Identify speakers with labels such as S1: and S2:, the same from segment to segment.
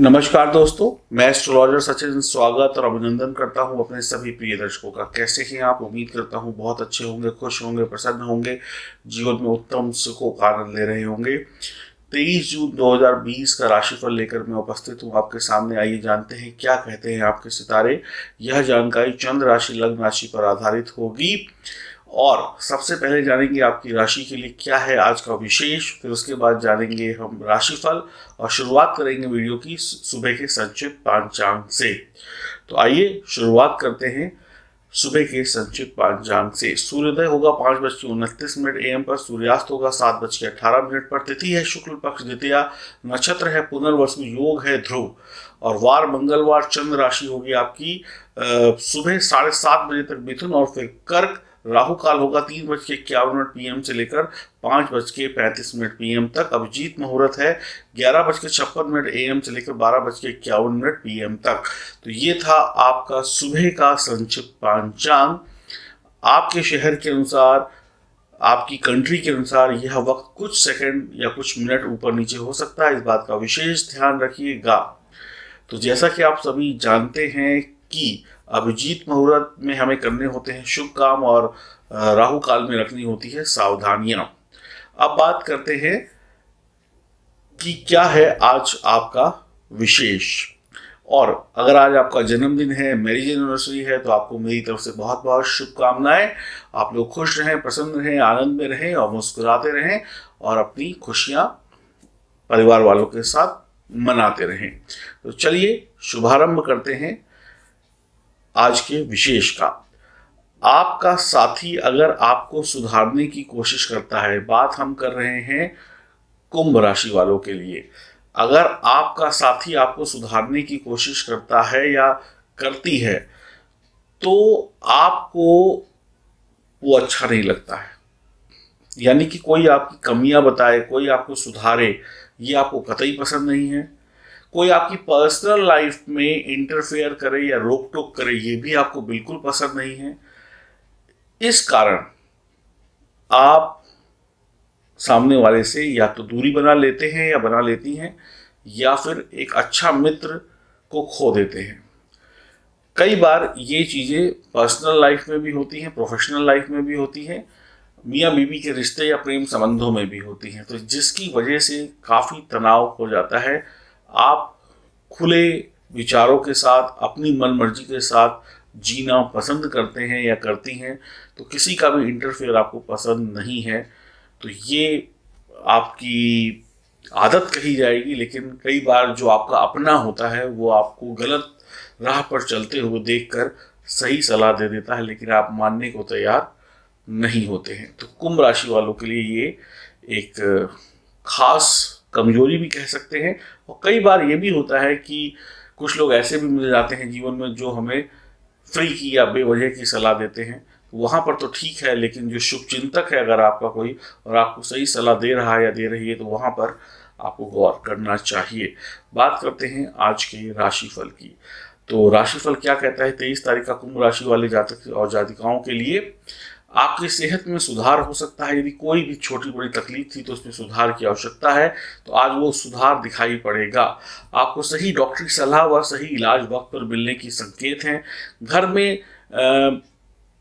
S1: नमस्कार दोस्तों, मैं एस्ट्रोलॉजर सचिन स्वागत और अभिनंदन करता हूं अपने सभी प्रिय दर्शकों का। कैसे हैं आप? उम्मीद करता हूं बहुत अच्छे होंगे, खुश होंगे, प्रसन्न होंगे, जीवन में उत्तम सुखों का आनंद ले रहे होंगे। 23 जून 2020 का राशिफल लेकर मैं उपस्थित हूं आपके सामने। आइए जानते हैं क्या कहते हैं आपके सितारे। यह जानकारी चंद्र राशि, लग्न राशि पर आधारित होगी और सबसे पहले जानेंगे आपकी राशि के लिए क्या है आज का विशेष, फिर उसके बाद जानेंगे हम राशिफल और शुरुआत करेंगे वीडियो की सुबह के संचित पांचांग से। तो आइए शुरुआत करते हैं सुबह के संचित पांचांग से। सूर्योदय होगा 5:29 AM पर, सूर्यास्त होगा 7:18 पर, तिथि है शुक्ल पक्ष द्वितीया, नक्षत्र है पुनर्वसु, योग है ध्रुव और वार मंगलवार। चंद्र राशि होगी आपकी सुबह 7:30 तक मिथुन और फिर कर्क। राहु काल होगा 3:51 PM से लेकर 5:35 PM तक। अभिजीत मुहूर्त है 11:56 AM से लेकर 12:51 PM तक। तो ये था आपका सुबह का संक्षिप्त पांचांग। आपके शहर के अनुसार, आपकी कंट्री के अनुसार यह वक्त कुछ सेकंड या कुछ मिनट ऊपर नीचे हो सकता है, इस बात का विशेष ध्यान रखिएगा। तो जैसा कि आप सभी जानते हैं कि अभिजीत मुहूर्त में हमें करने होते हैं शुभ काम और राहु काल में रखनी होती है सावधानियां। अब बात करते हैं कि क्या है आज आपका विशेष। और अगर आज आपका जन्मदिन है, मैरिज एनिवर्सरी है, तो आपको मेरी तरफ से बहुत बहुत शुभकामनाएं। आप लोग खुश रहें, प्रसन्न रहें, आनंद में रहें और मुस्कुराते रहें और अपनी खुशियां परिवार वालों के साथ मनाते रहें। तो चलिए शुभारंभ करते हैं आज के विशेष का। आपका साथी अगर आपको सुधारने की कोशिश करता है, बात हम कर रहे हैं कुंभ राशि वालों के लिए। अगर आपका साथी आपको सुधारने की कोशिश करता है या करती है तो आपको वो अच्छा नहीं लगता है। यानी कि कोई आपकी कमियां बताए, कोई आपको सुधारे, ये आपको कतई पसंद नहीं है। कोई आपकी पर्सनल लाइफ में इंटरफेयर करे या रोक टोक करे, ये भी आपको बिल्कुल पसंद नहीं है। इस कारण आप सामने वाले से या तो दूरी बना लेते हैं या बना लेती हैं, या फिर एक अच्छा मित्र को खो देते हैं। कई बार ये चीज़ें पर्सनल लाइफ में भी होती हैं, प्रोफेशनल लाइफ में भी होती हैं, मियाँ बीवी के रिश्ते या प्रेम संबंधों में भी होती हैं। तो जिसकी वजह से काफ़ी तनाव हो जाता है। आप खुले विचारों के साथ, अपनी मन मर्जी के साथ जीना पसंद करते हैं या करती हैं, तो किसी का भी इंटरफेयर आपको पसंद नहीं है। तो ये आपकी आदत कही जाएगी, लेकिन कई बार जो आपका अपना होता है वो आपको गलत राह पर चलते हुए देखकर सही सलाह दे देता है, लेकिन आप मानने को तैयार नहीं होते हैं। तो कुंभ राशि वालों के लिए ये एक खास कमजोरी भी कह सकते हैं। और कई बार ये भी होता है कि कुछ लोग ऐसे भी मिल जाते हैं जीवन में जो हमें फ्री की या बेवजह की सलाह देते हैं। वहाँ पर तो ठीक है, लेकिन जो शुभचिंतक है अगर आपका कोई और आपको सही सलाह दे रहा है या दे रही है, तो वहाँ पर आपको गौर करना चाहिए। बात करते हैं आज के राशिफल की। तो राशिफल क्या कहता है 23 तारीख का कुंभ राशि वाले जातक और जातिकाओं के लिए। आपकी सेहत में सुधार हो सकता है। यदि कोई भी छोटी बड़ी तकलीफ थी तो उसमें सुधार की आवश्यकता है, तो आज वो सुधार दिखाई पड़ेगा। आपको सही डॉक्टरी सलाह व सही इलाज वक्त पर मिलने की संकेत हैं। घर में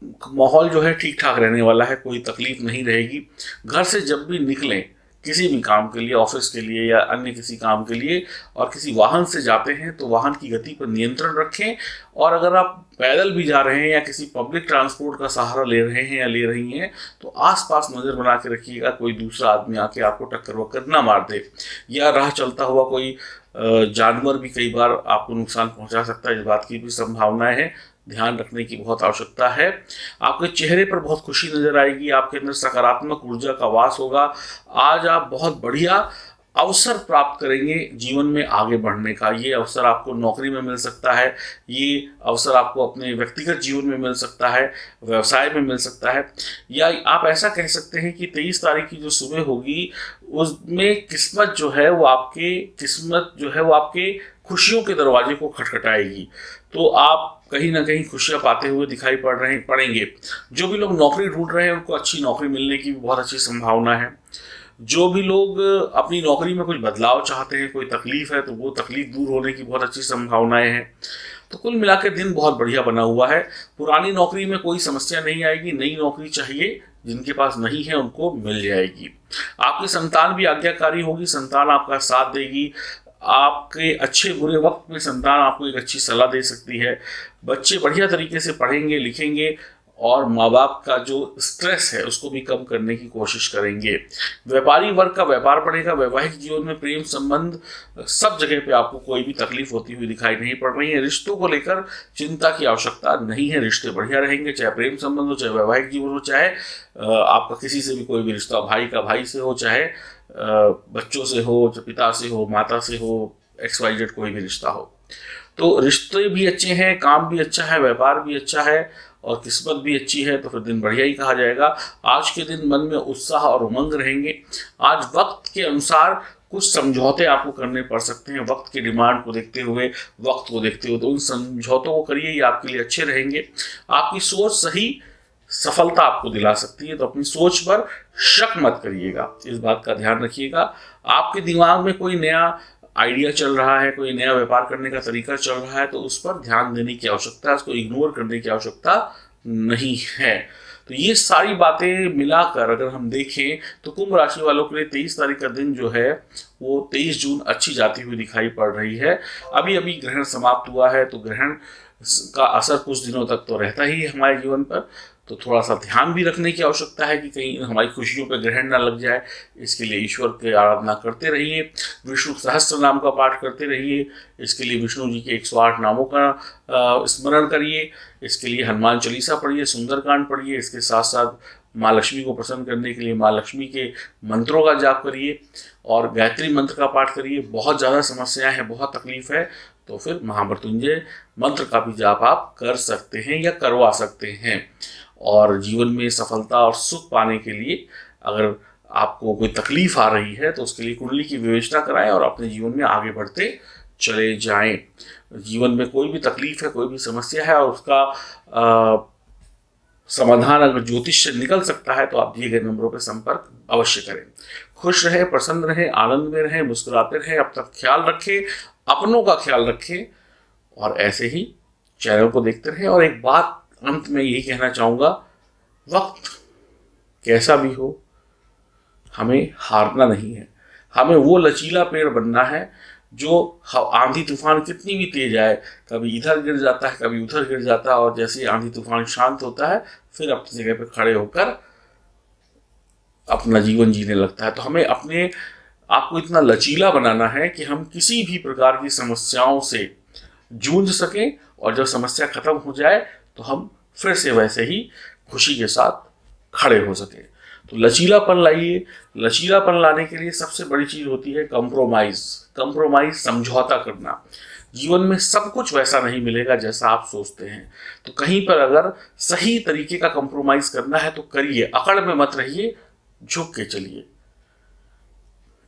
S1: माहौल जो है ठीक ठाक रहने वाला है, कोई तकलीफ नहीं रहेगी। घर से जब भी निकलें किसी भी काम के लिए, ऑफिस के लिए या अन्य किसी काम के लिए, और किसी वाहन से जाते हैं तो वाहन की गति पर नियंत्रण रखें। और अगर आप पैदल भी जा रहे हैं या किसी पब्लिक ट्रांसपोर्ट का सहारा ले रहे हैं या ले रही हैं, तो आसपास नज़र बना के रखिएगा, कोई दूसरा आदमी आके आपको टक्कर वक्कर ना मार दे, या राह चलता हुआ कोई जानवर भी कई बार आपको नुकसान पहुंचा सकता है। इस बात की भी संभावनाएं है, ध्यान रखने की बहुत आवश्यकता है। आपके चेहरे पर बहुत खुशी नजर आएगी, आपके अंदर सकारात्मक ऊर्जा का वास होगा। आज आप बहुत बढ़िया अवसर प्राप्त करेंगे जीवन में आगे बढ़ने का। ये अवसर आपको नौकरी में मिल सकता है, ये अवसर आपको अपने व्यक्तिगत जीवन में मिल सकता है, व्यवसाय में मिल सकता है। या आप ऐसा कह सकते हैं कि 23 तारीख की जो सुबह होगी उसमें किस्मत जो है वो आपके खुशियों के दरवाजे को खटखटाएगी। तो आप कहीं ना कहीं खुशियां पाते हुए दिखाई पड़ेंगे। जो भी लोग नौकरी ढूंढ रहे हैं उनको अच्छी नौकरी मिलने की भी बहुत अच्छी संभावना है। जो भी लोग अपनी नौकरी में कुछ बदलाव चाहते हैं, कोई तकलीफ है, तो वो तकलीफ दूर होने की बहुत अच्छी संभावनाएं हैं। तो कुल मिला के दिन बहुत बढ़िया बना हुआ है। पुरानी नौकरी में कोई समस्या नहीं आएगी। नई नौकरी चाहिए, जिनके पास नहीं है उनको मिल जाएगी। आपकी संतान भी आज्ञाकारी होगी, संतान आपका साथ देगी। आपके अच्छे बुरे वक्त में संतान आपको एक अच्छी सलाह दे सकती है। बच्चे बढ़िया तरीके से पढ़ेंगे लिखेंगे और माँ बाप का जो स्ट्रेस है उसको भी कम करने की कोशिश करेंगे। व्यापारी वर्ग का व्यापार बढ़ेगा। वैवाहिक जीवन में प्रेम संबंध सब जगह पे आपको कोई भी तकलीफ होती हुई दिखाई नहीं पड़ रही है। रिश्तों को लेकर चिंता की आवश्यकता नहीं है। रिश्ते बढ़िया रहेंगे, चाहे प्रेम संबंध हो, चाहे वैवाहिक जीवन हो, चाहे आपका किसी से भी कोई भी रिश्ता, भाई का भाई से हो, चाहे बच्चों से हो, चाहे पिता से हो, माता से हो, XYZ कोई भी रिश्ता हो। तो रिश्ते भी अच्छे हैं, काम भी अच्छा है, व्यापार भी अच्छा है और किस्मत भी अच्छी है, तो फिर दिन बढ़िया ही कहा जाएगा। आज के दिन मन में उत्साह और उमंग रहेंगे। आज वक्त के अनुसार कुछ समझौते आपको करने पड़ सकते हैं। वक्त की डिमांड को देखते हुए, वक्त को देखते हुए, तो उन समझौतों को करिए, ये आपके लिए अच्छे रहेंगे। आपकी सोच सही सफलता आपको दिला सकती है, तो अपनी सोच पर शक मत करिएगा, इस बात का ध्यान रखिएगा। आपके दिमाग में कोई नया आइडिया चल रहा है, कोई नया व्यापार करने का तरीका चल रहा है, तो उस पर ध्यान देने की आवश्यकता है, उसको इग्नोर करने की आवश्यकता नहीं है। तो ये सारी बातें मिलाकर अगर हम देखें तो कुंभ राशि वालों के लिए 23 तारीख का दिन जो है वो 23 जून अच्छी जाती हुई दिखाई पड़ रही है। अभी अभी ग्रहण समाप्त हुआ है, तो ग्रहण का असर कुछ दिनों तक तो रहता ही है हमारे जीवन पर, तो थोड़ा सा ध्यान भी रखने की आवश्यकता है कि कहीं हमारी खुशियों पर ग्रहण ना लग जाए। इसके लिए ईश्वर की आराधना करते रहिए, विष्णु सहस्त्र नाम का पाठ करते रहिए। इसके लिए विष्णु जी के 108 नामों का स्मरण करिए। इसके लिए हनुमान चालीसा पढ़िए, सुंदरकांड पढ़िए। इसके साथ साथ माँ लक्ष्मी को प्रसन्न करने के लिए माँ लक्ष्मी के मंत्रों का जाप करिए और गायत्री मंत्र का पाठ करिए। बहुत ज़्यादा समस्याएं हैं, बहुत तकलीफ है, तो फिर महामृत्युंजय मंत्र का भी जाप आप कर सकते हैं या करवा सकते हैं। और जीवन में सफलता और सुख पाने के लिए अगर आपको कोई तकलीफ आ रही है तो उसके लिए कुंडली की विवेचना कराएं और अपने जीवन में आगे बढ़ते चले जाएं। जीवन में कोई भी तकलीफ है, कोई भी समस्या है और उसका समाधान अगर ज्योतिष से निकल सकता है तो आप दिए गए नंबरों पर संपर्क अवश्य करें। खुश रहें, प्रसन्न रहें, आनंद में रहें, मुस्कुराते रहें। अब तक ख्याल रखें, अपनों का ख्याल रखें और ऐसे ही चैनल को देखते रहें। और एक बात अंत में यही कहना चाहूँगा, वक्त कैसा भी हो हमें हारना नहीं है। हमें वो लचीला पेड़ बनना है जो आंधी तूफान कितनी भी तेज आए, कभी इधर गिर जाता है, कभी उधर गिर जाता है, और जैसे ही आंधी तूफान शांत होता है फिर अपनी जगह पर खड़े होकर अपना जीवन जीने लगता है। तो हमें अपने आपको इतना लचीला बनाना है कि हम किसी भी प्रकार की समस्याओं से जूझ सकें और जब समस्या खत्म हो जाए तो हम फिर से वैसे ही खुशी के साथ खड़े हो सकें। तो लचीलापन लाइए। लचीलापन लाने के लिए सबसे बड़ी चीज़ होती है कंप्रोमाइज़। कंप्रोमाइज़, समझौता करना। जीवन में सब कुछ वैसा नहीं मिलेगा जैसा आप सोचते हैं, तो कहीं पर अगर सही तरीके का कंप्रोमाइज़ करना है तो करिए, अकड़ में मत रहिए, झुक के चलिए।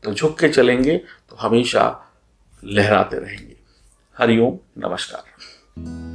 S1: तो झुक के चलेंगे तो हमेशा लहराते रहेंगे। हरिओम, नमस्कार।